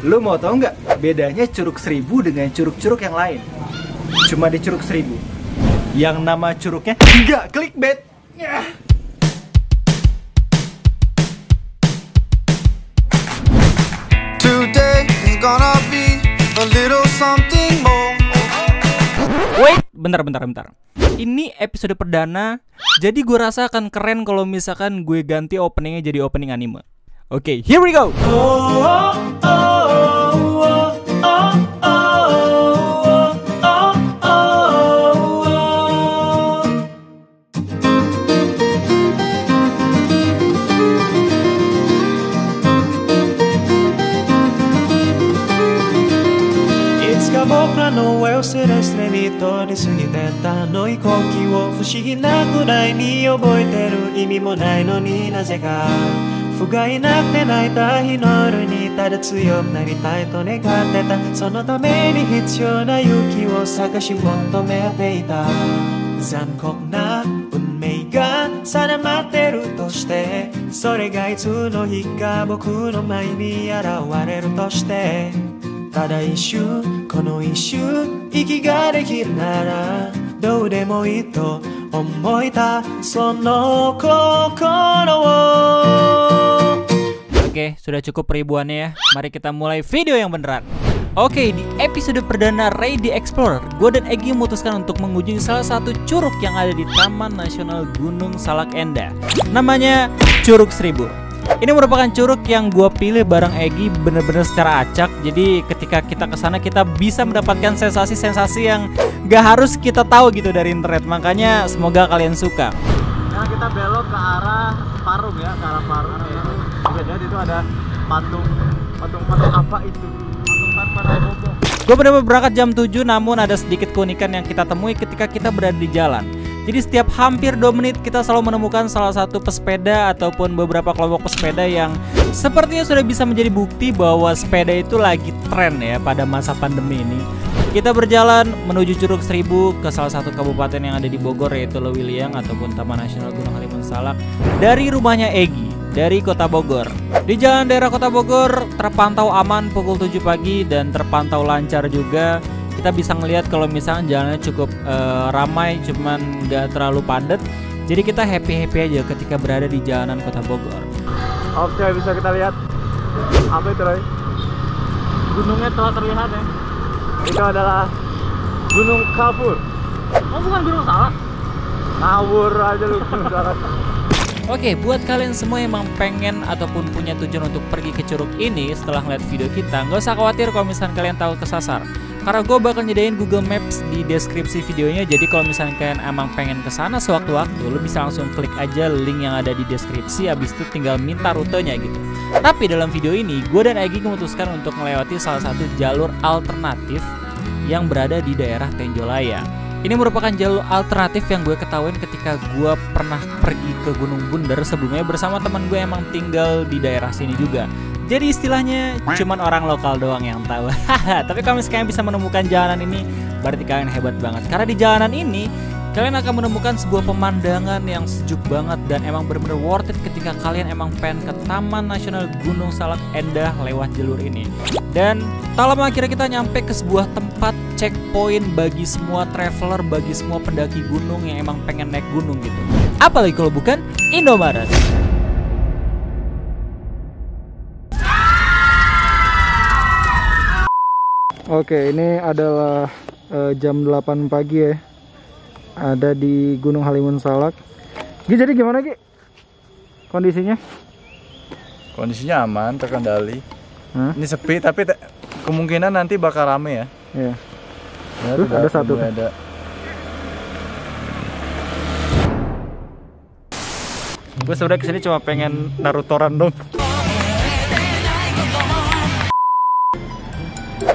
Lu mau tau nggak bedanya Curug Seribu dengan curug-curug yang lain? Cuma di Curug Seribu yang nama curugnya nggak clickbait. Today is gonna be a little something more. Wait, bentar. Ini episode perdana, jadi gue rasa akan keren kalau misalkan gue ganti openingnya jadi opening anime. Oke, here we go. Oke, sudah cukup ribuannya ya. Mari kita mulai video yang beneran. Oke, di episode perdana Ray the Explorer, gue dan Egy memutuskan untuk mengunjungi salah satu curug yang ada di Taman Nasional Gunung Salak Endah. Namanya Curug Seribu. Ini merupakan curug yang gue pilih bareng Egy bener-bener secara acak. Jadi ketika kita kesana kita bisa mendapatkan sensasi-sensasi yang gak harus kita tahu gitu dari internet. Makanya semoga kalian suka. Nah, kita belok ke arah Parung ya, ke arah Parung ya. Bisa lihat itu ada patung apa itu? Patung tanpa narkoba. Gue bener-bener berangkat jam 7, namun ada sedikit keunikan yang kita temui ketika kita berada di jalan. Jadi setiap hampir 2 menit kita selalu menemukan salah satu pesepeda ataupun beberapa kelompok pesepeda yang sepertinya sudah bisa menjadi bukti bahwa sepeda itu lagi tren ya pada masa pandemi ini. Kita berjalan menuju Curug Seribu ke salah satu kabupaten yang ada di Bogor, yaitu Lewiliang ataupun Taman Nasional Gunung Halimun Salak, dari rumahnya Egy dari Kota Bogor. Di jalan daerah Kota Bogor terpantau aman pukul 7 pagi dan terpantau lancar juga. Kita bisa ngelihat kalau misalnya jalannya cukup ramai, cuman nggak terlalu padat. Jadi kita happy aja ketika berada di jalanan Kota Bogor. Oke, bisa kita lihat apa itu, Roy? Gunungnya telah terlihat ya. Itu adalah Gunung Kapur. Oh, bukan Gunung Salak. Ngawur aja lu, Gunung Salak. Oke, buat kalian semua yang emang pengen ataupun punya tujuan untuk pergi ke curug ini setelah ngeliat video kita, nggak usah khawatir kalau misalnya kalian tahu kesasar. Karena gue bakal nyediain Google Maps di deskripsi videonya. Jadi kalau misalnya kalian emang pengen kesana sewaktu-waktu, lo bisa langsung klik aja link yang ada di deskripsi. Abis itu tinggal minta rutenya gitu. Tapi dalam video ini, gue dan Egy memutuskan untuk melewati salah satu jalur alternatif yang berada di daerah Tenjolaya. Ini merupakan jalur alternatif yang gue ketahuin ketika gue pernah pergi ke Gunung Bunder sebelumnya bersama teman gue emang tinggal di daerah sini juga. Jadi istilahnya cuman orang lokal doang yang tahu. Tapi kalau misalnya bisa menemukan jalanan ini, berarti kalian hebat banget. Karena di jalanan ini kalian akan menemukan sebuah pemandangan yang sejuk banget dan emang bener-bener worth it ketika kalian emang pengen ke Taman Nasional Gunung Salak Endah lewat jalur ini. Dan tak lama akhirnya kita nyampe ke sebuah tempat checkpoint bagi semua traveler, bagi semua pendaki gunung yang emang pengen naik gunung gitu. Apalagi kalau bukan Indomaret. Oke, ini adalah jam 8 pagi ya. Ada di Gunung Halimun Salak. Jadi gimana Gi? Kondisinya? Kondisinya aman, terkendali. Ini sepi tapi kemungkinan nanti bakal rame ya. Iya. Ya, ada satu. Gue sebenernya kesini cuma pengen Narutoran dong.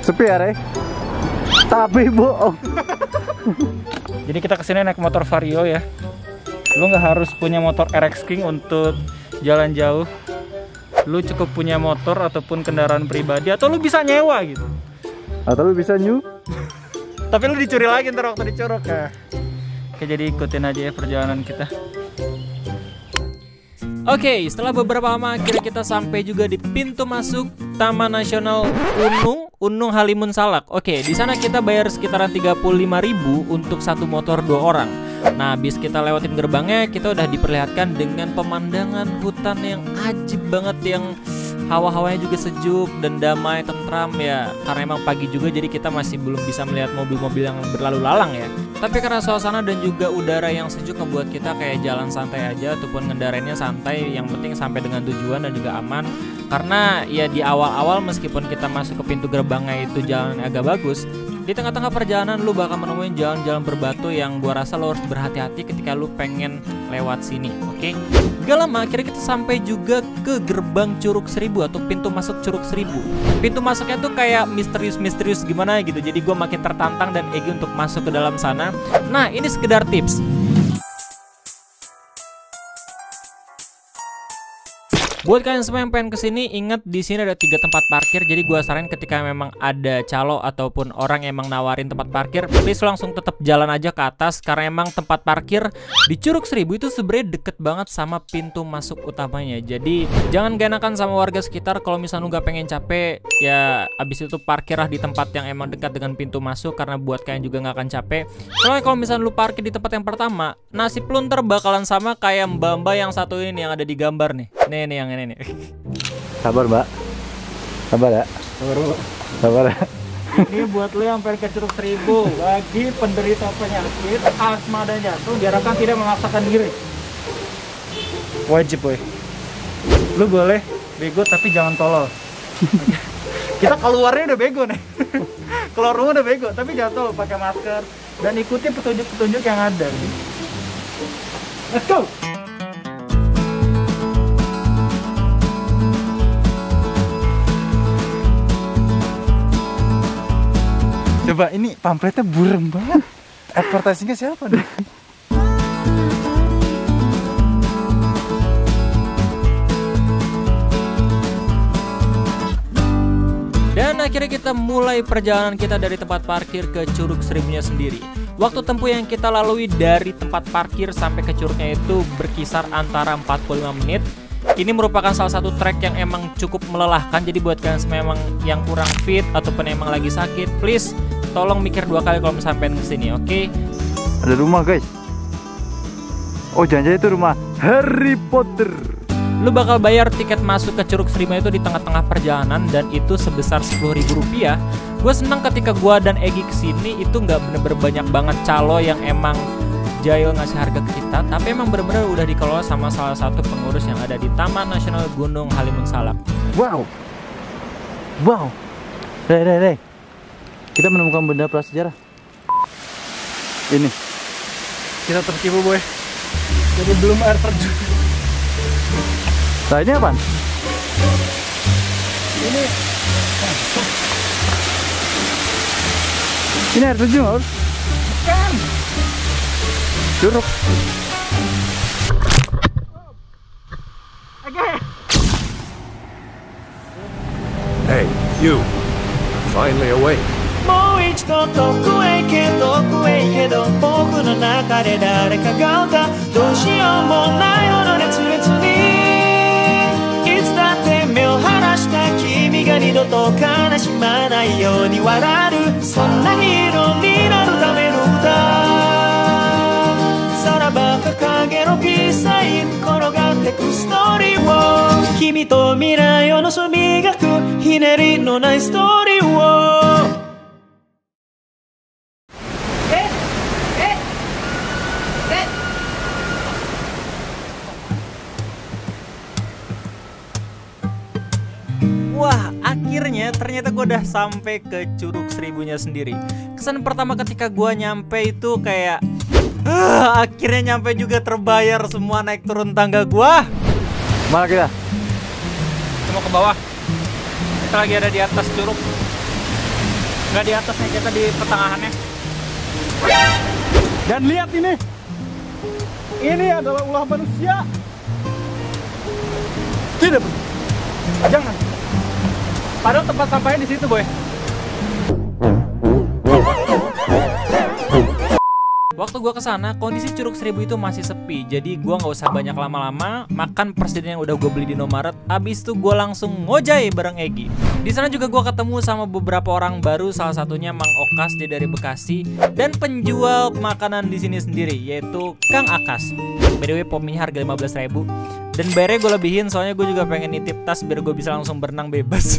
Sepi ya, Rey? Tapi bohong. Jadi kita kesini naik motor Vario ya. Lu nggak harus punya motor RX King untuk jalan jauh. Lu cukup punya motor ataupun kendaraan pribadi, atau lu bisa nyewa gitu. Atau lu bisa new. Tapi lu dicuri lagi ntar waktu di Curug ya. Oke, jadi ikutin aja ya perjalanan kita. Oke, setelah beberapa lama akhirnya kita sampai juga di pintu masuk Taman Nasional Unung Halimun Salak. Oke, di sana kita bayar sekitaran 35.000 untuk satu motor 2 orang. Nah, habis kita lewatin gerbangnya, kita udah diperlihatkan dengan pemandangan hutan yang ajib banget, yang hawa-hawanya juga sejuk dan damai, tentram ya. Karena emang pagi juga, jadi kita masih belum bisa melihat mobil-mobil yang berlalu lalang ya. Tapi karena suasana dan juga udara yang sejuk ngebuat kita kayak jalan santai aja, ataupun ngendarainnya santai. Yang penting sampai dengan tujuan dan juga aman. Karena ya di awal-awal meskipun kita masuk ke pintu gerbangnya itu jalan agak bagus, di tengah-tengah perjalanan lu bakal menemuin jalan-jalan berbatu yang gua rasa lo harus berhati-hati ketika lu pengen lewat sini, oke? Gak lama akhirnya kita sampai juga ke gerbang Curug Seribu atau pintu masuk Curug Seribu. Pintu masuknya tuh kayak misterius-misterius gimana gitu, jadi gua makin tertantang dan Egi untuk masuk ke dalam sana. Nah, ini sekedar tips. Buat kalian semua yang pengen kesini, ingat di sini ada 3 tempat parkir. Jadi gua saranin ketika memang ada calo ataupun orang yang emang nawarin tempat parkir, please langsung tetap jalan aja ke atas. Karena emang tempat parkir di Curug Seribu itu sebenarnya deket banget sama pintu masuk utamanya. Jadi jangan gak enakan sama warga sekitar. Kalau misalnya lu gak pengen capek, ya abis itu parkirlah di tempat yang emang dekat dengan pintu masuk. Karena buat kalian juga gak akan capek. Soalnya kalau misalnya lu parkir di tempat yang pertama, nasib lu ntar bakalan sama kayak mbak-mbak yang satu ini yang ada di gambar nih. Nih yang ini nih. Sabar mbak, sabar ya. Sabar ya. Ini buat lo yang pengen ke Curug Seribu, bagi penderita penyakit asma dan jantung diharapkan tidak memaksakan diri. Wajib boy. Lu boleh bego tapi jangan tolol. Kita keluarnya udah bego nih. Keluar rumah udah bego tapi jangan tolol, pakai masker dan ikuti petunjuk-petunjuk yang ada. Let's go. Coba ini pamfletnya burem banget. Advertisingnya siapa nih? Dan akhirnya kita mulai perjalanan kita dari tempat parkir ke Curug Seribunya sendiri. Waktu tempuh yang kita lalui dari tempat parkir sampai ke curugnya itu berkisar antara 45 menit. Ini merupakan salah satu trek yang emang cukup melelahkan. Jadi buat kalian semua emang yang kurang fit ataupun emang lagi sakit, please tolong mikir 2 kali kalau misalnya pengen kesini, oke? Ada rumah guys. Oh jangan-jangan itu rumah Harry Potter. Lu bakal bayar tiket masuk ke Curug Seribu itu di tengah-tengah perjalanan dan itu sebesar Rp10.000. Gue seneng ketika gue dan Egi kesini itu nggak bener-bener banyak banget calo yang emang jahil ngasih harga ke kita, tapi emang bener-bener udah dikelola sama salah satu pengurus yang ada di Taman Nasional Gunung Halimun Salak. Wow, wow, Rey. Kita menemukan benda prasejarah. Ini. Kita tertipu boy. Jadi belum air terjun. Nah ini apaan? Ini air terjun harus? Kan. Curug. Hey, you. Finally awake. もう一度遠くへ行けど僕の中で誰かが歌うどうしようもないほど熱烈にいつだって目を離した君が二度と悲しまないように笑るそんなヒーローになるための歌さらば影のピースサイン転がってくストーリーを君と未来を望み描くひねりのないストーリーをWah, akhirnya ternyata gue udah sampai ke Curug Seribunya sendiri. Kesan pertama ketika gue nyampe itu kayak akhirnya nyampe juga, terbayar semua naik turun tangga gue. Mana kita? Kita mau ke bawah. Kita lagi ada di atas curug. Nggak di atas nih, kita di pertengahannya. Dan lihat ini. Ini adalah ulah manusia. Tidak. Jangan. Padahal tempat sampahnya di situ, boy. Waktu gue kesana, kondisi Curug Seribu itu masih sepi. Jadi gue nggak usah banyak lama-lama, makan persediaan yang udah gue beli di Indomaret. Abis itu gue langsung ngojay bareng Egi. Di sana juga gue ketemu sama beberapa orang baru, salah satunya Mang Okas, dia dari Bekasi, dan penjual makanan di sini sendiri, yaitu Kang Akas. By the way, pominya harga 15.000. Dan bayarnya gue lebihin, soalnya gue juga pengen nitip tas biar gue bisa langsung berenang bebas.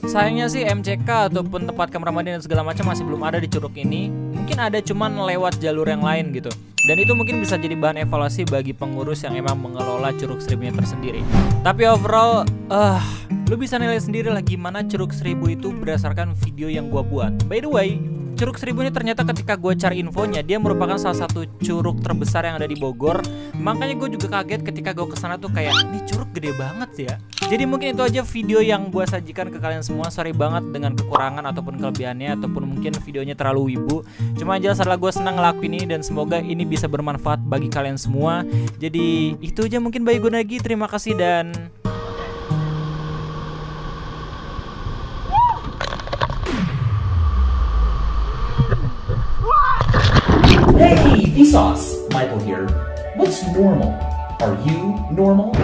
Sayangnya sih MCK ataupun tempat kamar mandi dan segala macam masih belum ada di Curug ini. Mungkin ada cuman lewat jalur yang lain gitu. Dan itu mungkin bisa jadi bahan evaluasi bagi pengurus yang emang mengelola Curug Seribunya tersendiri. Tapi overall, lu bisa nilai sendiri lah gimana Curug Seribu itu berdasarkan video yang gua buat. By the way, Curug Seribu ini ternyata ketika gue cari infonya, dia merupakan salah satu curug terbesar yang ada di Bogor. Makanya gue juga kaget ketika gue kesana tuh kayak, ini curug gede banget sih ya. Jadi mungkin itu aja video yang gue sajikan ke kalian semua. Sorry banget dengan kekurangan ataupun kelebihannya, ataupun mungkin videonya terlalu wibu. Cuma jelas adalah gue senang ngelakuin ini dan semoga ini bisa bermanfaat bagi kalian semua. Jadi itu aja mungkin bagi gue lagi. Terima kasih dan Hey, Vsauce! Michael here. What's normal? Are you normal?